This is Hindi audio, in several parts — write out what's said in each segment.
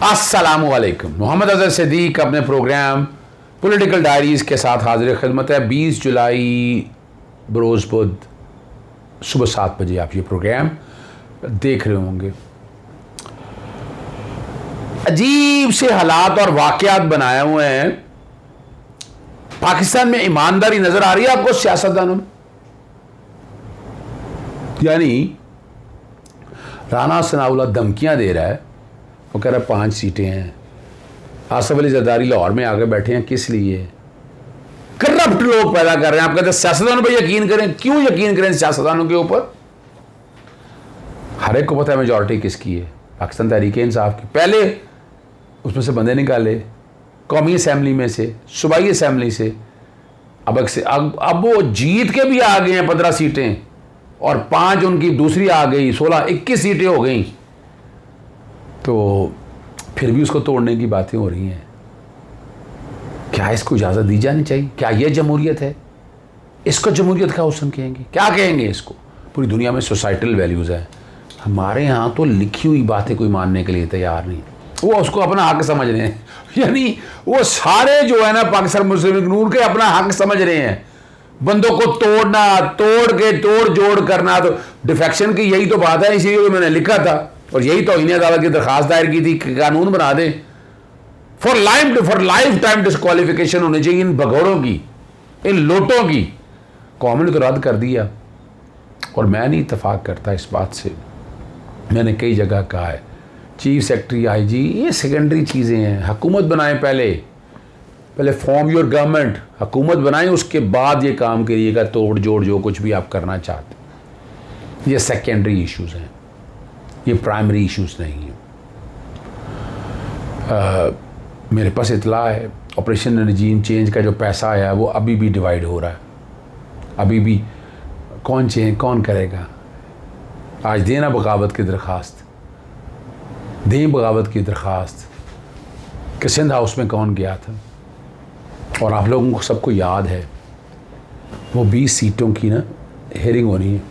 अस्सलामुअलैकुम। मोहम्मद अजहर सिद्दीक अपने प्रोग्राम पॉलिटिकल डायरीज़ के साथ हाजिर खिदमत है। 20 जुलाई बरोज़ बुध सुबह 7 बजे आप ये प्रोग्राम देख रहे होंगे। अजीब से हालात और वाक़यात बनाए हुए हैं। पाकिस्तान में ईमानदारी नजर आ रही है आपको सियासतदानों में? यानी राना सनाउल्लाह धमकियां दे रहा है, वो कह रहा है 5 सीटें हैं। आसफ अली जरदारी लाहौर में आके बैठे हैं, किस लिए? करप्ट लोग पैदा कर रहे हैं। आप कहते हैं सियासतदानों पर यकीन करें। क्यों यकीन करें सियासतदानों के ऊपर? हर एक को पता है मेजॉरिटी किसकी है, पाकिस्तान तहरीक इंसाफ की। पहले उसमें से बंदे निकाले कौमी असम्बली में से, सूबाई असम्बली से। अब वो जीत के भी आ गए हैं 15 सीटें और 5 उनकी दूसरी आ गई, 16 21 सीटें हो गई। तो फिर भी उसको तोड़ने की बातें हो रही हैं। क्या इसको इजाज़त दी जानी चाहिए? क्या यह जमहूरियत है? इसको जमहूरियत का हुस्न कहेंगे? क्या कहेंगे इसको? पूरी दुनिया में सोसाइटल वैल्यूज़ है, हमारे यहाँ तो लिखी हुई बातें कोई मानने के लिए तैयार नहीं। वो उसको अपना हक समझ रहे हैं। यानी वो सारे जो है ना पाकिस्तान मुस्लिम लीग नून के अपना हक समझ रहे हैं। बंदों को तोड़ना, तोड़ के तोड़ जोड़ करना, तो डिफेक्शन की यही तो बात है। इसीलिए तो मैंने लिखा था और यही तो तौहीन अदालत की दरखास्त दायर की थी कि कानून बना दें। फॉर लाइफ टाइम डिस्क्वालिफिकेशन होनी चाहिए इन भगोड़ों की, इन लोटों की। कौम ने तो रद्द कर दिया और मैं नहीं इतफाक करता इस बात से। मैंने कई जगह कहा है, चीफ सेक्रेटरी, आईजी, ये सेकेंडरी चीज़ें हैं। हुकूमत बनाएं, पहले फॉर्म योर गवर्नमेंट, हुकूमत बनाएं, उसके बाद ये काम करिएगा, तोड़ जोड़ जो कुछ भी आप करना चाहते हैं। ये सेकेंडरी इश्यूज़ हैं, ये प्राइमरी इश्यूज़ नहीं हैं। मेरे पास इतला है ऑपरेशन रजीम चेंज का जो पैसा आया है वो अभी भी डिवाइड हो रहा है। अभी भी कौन करेगा? आज देना बगावत की दरख्वास्त, दें बगावत की दरख्वास्त कि सिंध हाउस में कौन गया था। और आप लोगों को सबको याद है वो 20 सीटों की ना हेयरिंग होनी है।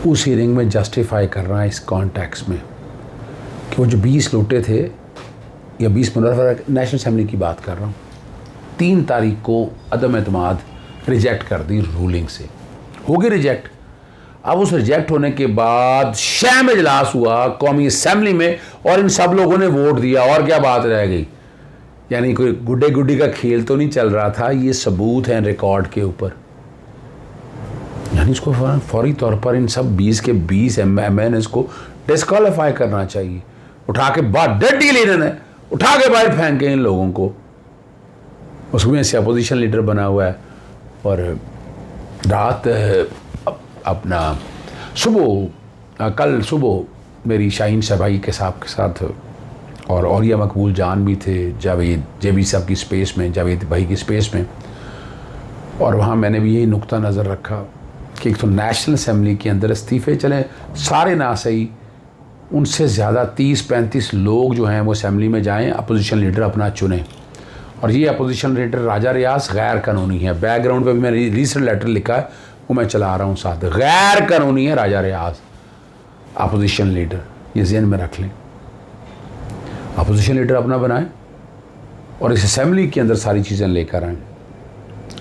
उस हेयरिंग में जस्टिफाई कर रहा है इस कॉन्टेक्स्ट में कि वो जो 20 लोटे थे या 20 मुनव्वर, नेशनल असेंबली की बात कर रहा हूँ, 3 तारीख को अदम एतमाद रिजेक्ट कर दी रूलिंग से, हो गई रिजेक्ट। अब उस रिजेक्ट होने के बाद शैम इजलास हुआ कौमी असेंबली में और इन सब लोगों ने वोट दिया और क्या बात रह गई? यानी कोई गुड्डे गुड्डी का खेल तो नहीं चल रहा था। ये सबूत हैं रिकॉर्ड के ऊपर। यानी इसको फौरी तौर पर इन सब 20 के 20 MNs को डिस्क्वालीफाई करना चाहिए। उठा के बाद डेड डील इन्होंने उठा के बाहर फेंके इन लोगों को। उसमें से अपोजिशन लीडर बना हुआ है। और रात अपना कल सुबह मेरी शाहीन शहबाई के साथ और औरिया मकबूल जान भी थे, जावेद जेबी साहब की स्पेस में, जावेद भाई की स्पेस में। और वहाँ मैंने भी यही नुक्ता नज़र रखा कि एक तो नेशनल असेंबली के अंदर इस्तीफ़े चले सारे ना सही, उनसे ज़्यादा 30-35 लोग जो हैं वो असेंबली में जाएं, अपोजिशन लीडर अपना चुनें। और ये अपोजिशन लीडर राजा रियाज गैर कानूनी है। बैकग्राउंड पे भी मैंने रीसेंट लेटर लिखा है, वो मैं चला रहा हूँ साथ। गैर कानूनी है राजा रियाज अपोजिशन लीडर, ये ज़हन में रख लें। अपोजिशन लीडर अपना बनाएं और इस असेंबली के अंदर सारी चीज़ें लेकर आएँ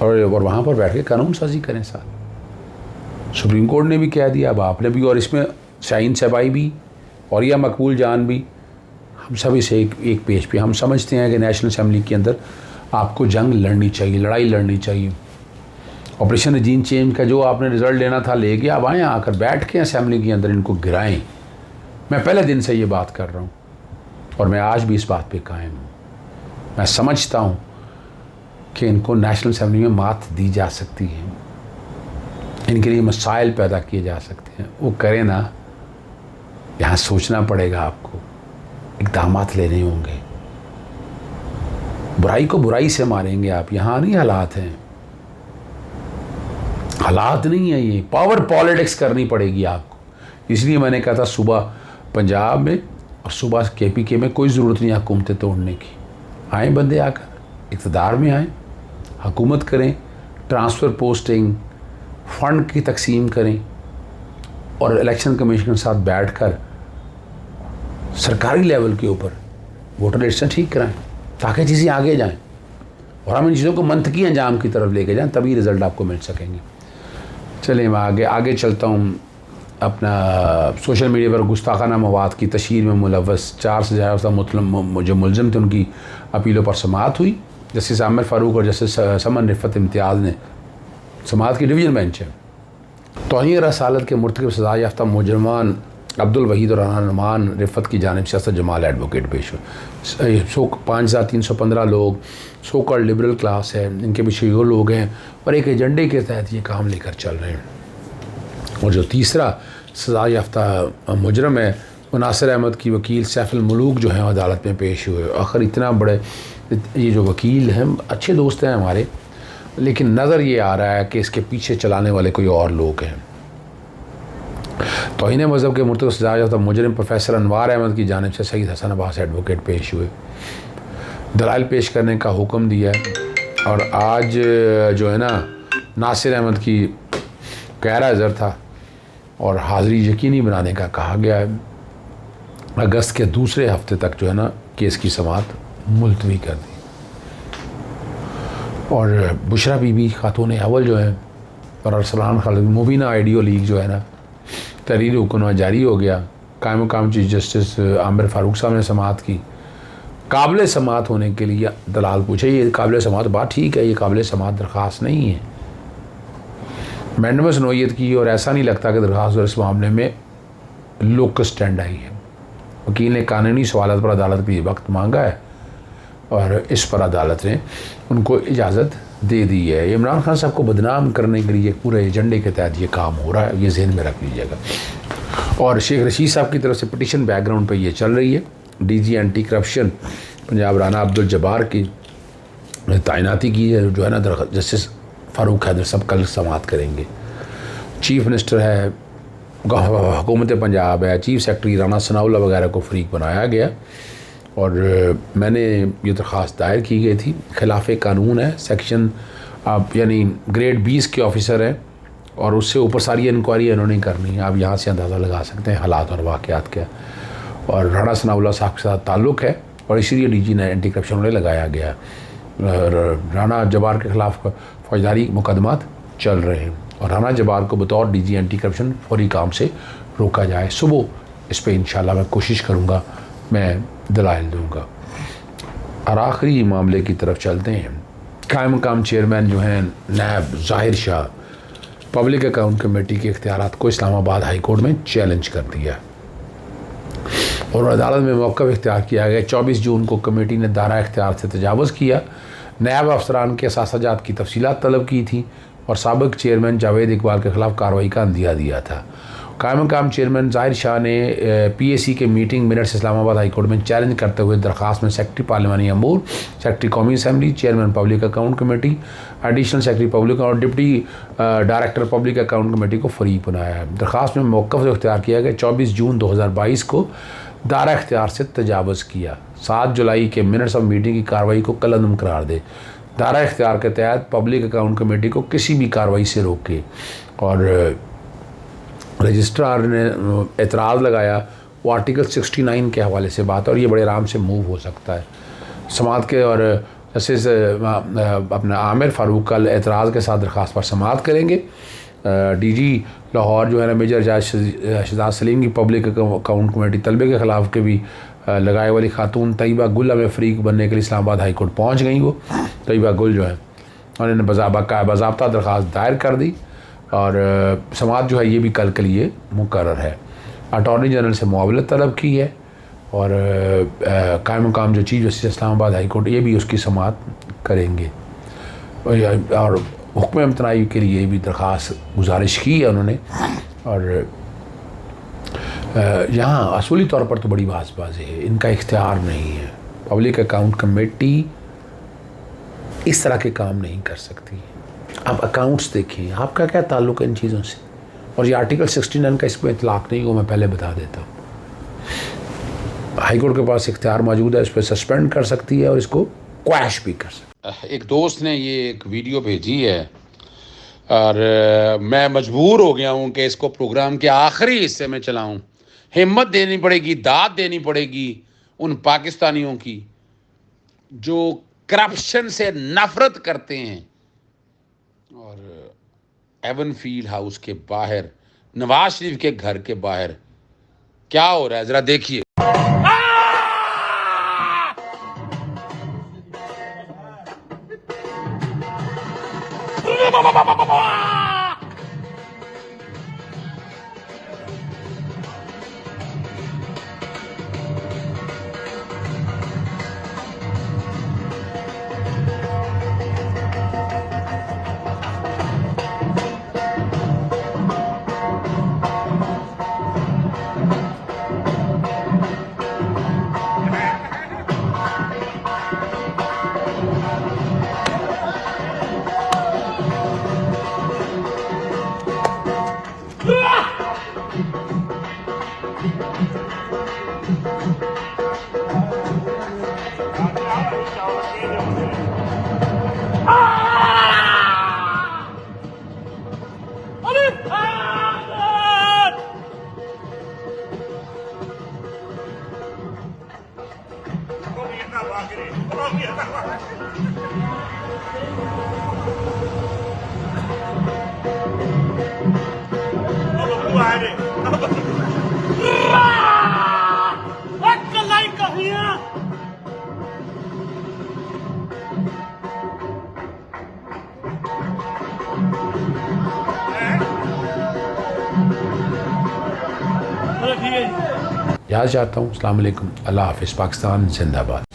और वहाँ पर बैठ के कानून साजी करें साथ। सुप्रीम कोर्ट ने भी कह दिया, अब आपने भी, और इसमें शाहीन शहबाई भी और या मकबूल जान भी, हम सब इसे एक पेज पे हम समझते हैं कि नेशनल असेंबली के अंदर आपको जंग लड़नी चाहिए, लड़ाई लड़नी चाहिए। ऑपरेशन रजीम चेंज का जो आपने रिज़ल्ट लेना था ले गया, अब आएँ आकर बैठ के असेंबली के अंदर इनको गिराएं। मैं पहले दिन से ये बात कर रहा हूँ और मैं आज भी इस बात पे कायम हूँ। मैं समझता हूँ कि इनको नेशनल असेंबली में मात दी जा सकती है, इनके लिए मसाइल पैदा किए जा सकते हैं। वो करें ना, यहाँ सोचना पड़ेगा आपको, इक़दामात लेने होंगे। बुराई को बुराई से मारेंगे आप, यहाँ नहीं हालात हैं, हालात नहीं है ये। पावर पॉलिटिक्स करनी पड़ेगी आपको। इसलिए मैंने कहा था सुबह पंजाब में और सुबह KPK में कोई ज़रूरत नहीं हुकूमतें तोड़ने की। आए बंदे आकर इक़्तिदार में आएँ, हुकूमत करें, ट्रांसफ़र पोस्टिंग, फ़ंड की तकसीम करें और इलेक्शन कमीशन के साथ बैठकर सरकारी लेवल के ऊपर वोटर रजिस्ट्रेशन ठीक कराएं ताकि चीज़ें आगे जाएं और हम इन चीज़ों को मंतकी अंजाम की तरफ लेके जाएं, तभी रिज़ल्ट आपको मिल सकेंगे। चलिए मैं आगे चलता हूँ। अपना सोशल मीडिया पर गुस्ताखाना मवाद की तशहीर में मुलव्वस 4 से ज़्यादा जो मुलज़िम थे उनकी अपीलों पर समाअत हुई। जस्टिस आमिर फ़ारूक और जस्टिस समन रिफ़त इम्तियाज़ ने समाअत की डिवीज़न बेंच है तौहीन रसालत के मुर्तकिब सज़ा याफ्ता मुजरमान अब्दुल वहीद और रहमान रिफ़त की जानिब से असद जमाल एडवोकेट पेश हुए। 5315 लोग सो कॉल्ड लिबरल क्लास है, इनके पीछे ये लोग हैं और एक एजेंडे के तहत ये काम लेकर चल रहे हैं। और जो तीसरा सज़ा याफ्ता मुजरम है वो नासिर अहमद की वकील सैफुल मुलूक जो हैं अदालत में पेश हुए। आखिर इतना बड़े ये जो वकील हैं अच्छे दोस्त हैं हमारे, लेकिन नज़र ये आ रहा है कि इसके पीछे चलाने वाले कोई और लोग हैं। तौहीन मज़हब के मुर्तकब सज़ा याफ्ता मुजरिम प्रोफेसर अनवार अहमद की जानिब से सईद हसन अब्बास एडवोकेट पेश हुए, दलाइल पेश करने का हुक्म दिया है। और आज जो है ना नासिर अहमद की गैर हाज़िर था और हाज़िरी यकीनी बनाने का कहा गया है। अगस्त के दूसरे हफ्ते तक जो है ना केस की समाअत मुलतवी कर दी। और बुशरा बीबी खातून अव्वल जो है और अरसलान खालिद मुबीना आइडियो लीग जो है ना तहरीर हुक्म जारी हो गया। कायम मकाम चीफ जस्टिस आमिर फ़ारूक साहब ने समाअत की। काबिल समाअत होने के लिए दलाल पूछे, ये काबिल समाअत बात ठीक है, ये काबिल समाअत दरख्वास्त नहीं है। मैंडमस नोयत की और ऐसा नहीं लगता कि दरख्वास्त इस मामले में लोकल स्टैंड आई है। वकील ने कानूनी सवालात पर अदालत के वक्त मांगा है और इस पर अदालत ने उनको इजाज़त दे दी है। इमरान खान साहब को बदनाम करने के लिए पूरे एजेंडे के तहत ये काम हो रहा है, ये जहन में रख लीजिएगा। और शेख रशीद साहब की तरफ से पिटिशन बैकग्राउंड पे ये चल रही है। DG anti corruption Punjab Rana Abdul Jabbar की तैनाती की है जो है ना जस्टिस फ़ारूक हैदर सब कल समाअत करेंगे। चीफ मिनिस्टर है, हुकूमत पंजाब है, चीफ सेक्रेटरी राना सनाउल्लाह वगैरह को फरीक बनाया गया। और मैंने ये दरख्वास्त दायर की गई थी, खिलाफ कानून है, सेक्शन आप यानी ग्रेड 20 के ऑफिसर हैं और उससे ऊपर सारी इंक्वायरी इन्होंने करनी है। आप यहाँ से अंदाज़ा लगा सकते हैं हालात और वाक़यात क्या। और राना सनाउल्लाह साहब के साथ ताल्लुक़ है और इसीलिए डीजी ने एंटी करप्शन उन्हें लगाया गया। राना जब्बार के ख़िलाफ़ फौजदारी मुकदमात चल रहे हैं और राना जब्बार को बतौर डीजी एंटी करप्शन फौरी काम से रोका जाए। सुबह इस पर इंशाल्लाह मैं कोशिश करूँगा, मैं दलाइल दूँगा। और आखिरी मामले की तरफ चलते हैं। कायम मकाम चेयरमैन जो हैं नायब ज़ाहिर शाह पब्लिक अकाउंट कमेटी के इख्तियारात को इस्लामाबाद हाई कोर्ट में चैलेंज कर दिया और अदालत में मौक़िफ़ इख्तियार किया गया। 24 जून को कमेटी ने दायरा इख्तियार से तजावुज़ किया, नायब अफसरान के असासाजात की तफसीलात तलब की थी और साबिक़ चेयरमैन जावेद इकबाल के ख़िलाफ़ कार्रवाई का अंदिया दिया था। कायम मकाम चेयरमैन ज़ाहिर शाह ने PAC के meeting minutes Islamabad high court में चैलेंज करते हुए दरख्वास्त में सेक्रेटरी पार्लिमानी अमूर, सेक्रेटरी कौमी assembly, chairman public account committee, additional secretary public और deputy director public account committee को फरीक बनाया है। दरख्वास्त में मौक़िफ़ इख्तियार किया गया 24 जून 2022 को दायरा इख्तियार से तजावुज़ किया। 7 जुलाई के मिनट्स ऑफ मीटिंग की कार्रवाई को कलअदम करार दे। दायरा इख्तियार के तहत पब्लिक अकाउंट कमेटी को किसी भी कार्रवाई से रोके। और रजिस्ट्रार ने एतराज़ लगाया, वो आर्टिकल 69 के हवाले से बात है और ये बड़े आराम से मूव हो सकता है समाअत के। और जैसे अपना आमिर फ़ारूक कल एतराज़ के साथ दरख्वास्त पर समाअत करेंगे। DG लाहौर जो है ना मेजर जज शहजाद सलीम की पब्लिक अकाउंट कमेटी तलबे के ख़िलाफ़ के भी लगाए वाली खातून तैयबा गुल में फ़रीक बनने के लिए इस्लामाबाद हाई कोर्ट पहुँच गई। वो तैयबा गुल जो है उन्होंने बाज़ाब्ता दरख्वास्त दायर कर दी और समाअत जो है ये भी कल के लिए मुकर्रर है। अटॉर्नी जनरल से मुआवलत तलब की है और कायम मकाम जो chief justice Islamabad high court ये भी उसकी समाअत करेंगे। और हुक्म इम्तनाई के लिए भी दरख्वास्त गुजारिश की है उन्होंने। और यहाँ असूली तौर पर तो बड़ी बाज़ है, इनका इख्तियार नहीं है। पब्लिक अकाउंट कमेटी इस तरह के काम नहीं कर सकती। आप अकाउंट्स देखिए, आपका क्या ताल्लुक़ है इन चीज़ों से। और ये आर्टिकल 69 का इसमें इतलाक़ नहीं हो, मैं पहले बता देता हूँ। हाई कोर्ट के पास इख्तियार मौजूद है, इस पर सस्पेंड कर सकती है और इसको क्वैश भी कर सकती है। एक दोस्त ने ये एक वीडियो भेजी है और मैं मजबूर हो गया हूँ कि इसको प्रोग्राम के आखिरी हिस्से में चलाऊँ हिम्मत देनी पड़ेगी, दाद देनी पड़ेगी उन पाकिस्तानियों की जो करप्शन से नफरत करते हैं। और एवन फील्ड हाउस के बाहर, नवाज शरीफ के घर के बाहर क्या हो रहा है जरा देखिए। याद चाहता हूँ। अस्सलाम वालेकुम, अल्लाह हाफिज़, पाकिस्तान जिंदाबाद।